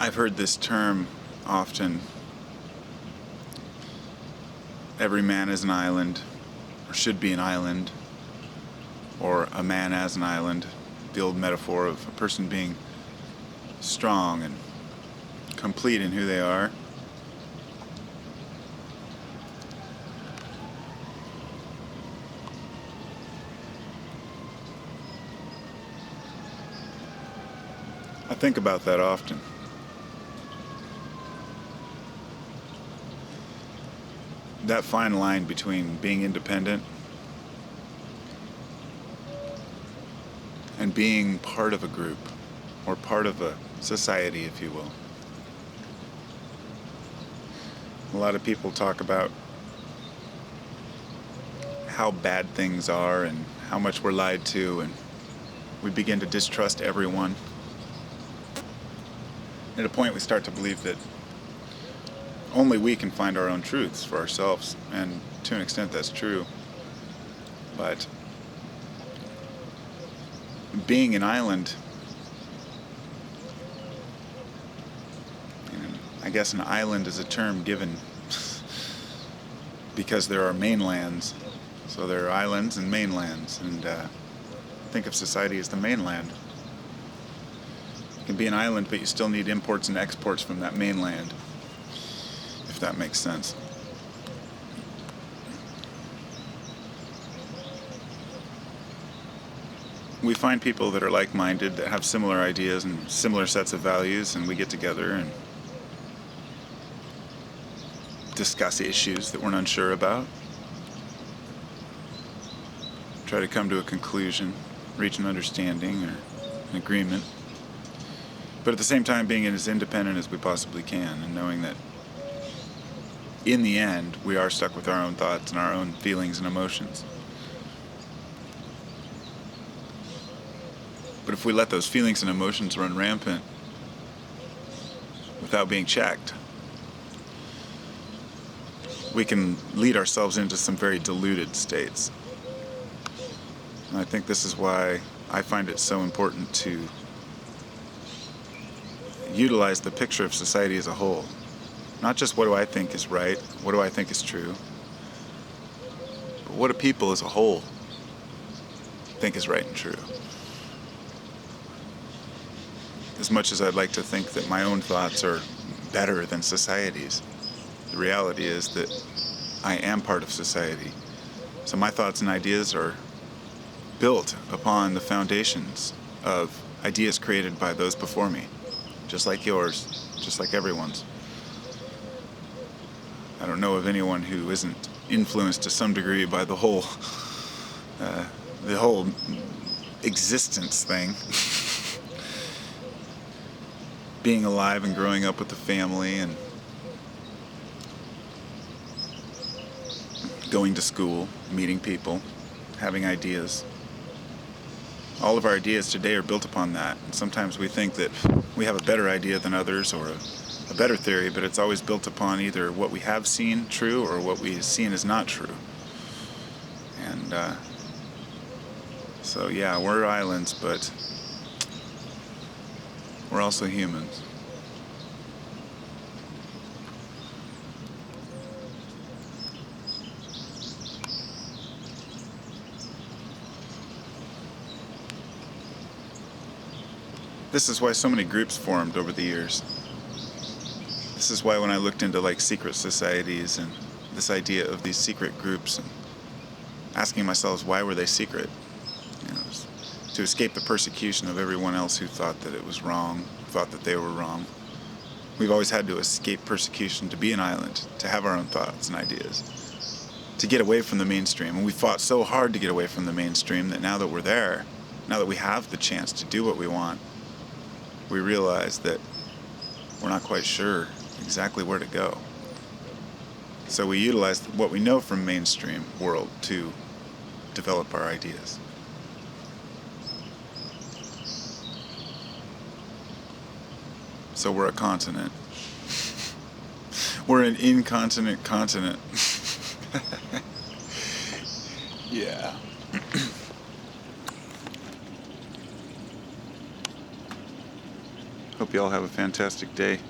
I've heard this term often. Every man is an island, or should be an island, or a man as an island. The old metaphor of a person being strong and complete in who they are. I think about that often. That fine line between being independent and being part of a group, or part of a society, if you will. A lot of people talk about how bad things are and how much we're lied to, and we begin to distrust everyone. At a point we start to believe that only we can find our own truths for ourselves, and to an extent that's true. But being an island, and I guess an island is a term given because there are mainlands. So there are islands and mainlands, and think of society as the mainland. You can be an island, but you still need imports and exports from that mainland, if that makes sense. We find people that are like-minded, that have similar ideas and similar sets of values, and we get together and discuss issues that we're unsure about. Try to come to a conclusion, reach an understanding or an agreement. But at the same time, being as independent as we possibly can, and knowing that in the end, we are stuck with our own thoughts and our own feelings and emotions. But if we let those feelings and emotions run rampant without being checked, we can lead ourselves into some very diluted states. And I think this is why I find it so important to utilize the picture of society as a whole. Not just what do I think is right, what do I think is true, but what do people as a whole think is right and true. As much as I'd like to think that my own thoughts are better than society's, the reality is that I am part of society. So my thoughts and ideas are built upon the foundations of ideas created by those before me, just like yours, just like everyone's. I don't know of anyone who isn't influenced to some degree by the whole existence thing. Being alive and growing up with the family and going to school, meeting people, having ideas. All of our ideas today are built upon that. And sometimes we think that we have a better idea than others, or a better theory, but it's always built upon either what we have seen true or what we've seen as not true. And so yeah, we're islands, but we're also humans. This is why so many groups formed over the years. This is why when I looked into like secret societies and this idea of these secret groups, and asking myself why were they secret? You know, to escape the persecution of everyone else who thought that it was wrong, thought that they were wrong. We've always had to escape persecution to be an island, to have our own thoughts and ideas, to get away from the mainstream. And we fought so hard to get away from the mainstream that now that we're there, now that we have the chance to do what we want, we realize that we're not quite sure exactly where to go. So we utilize what we know from mainstream world to develop our ideas. So we're a continent. We're an incontinent continent. Yeah. Hope you all have a fantastic day.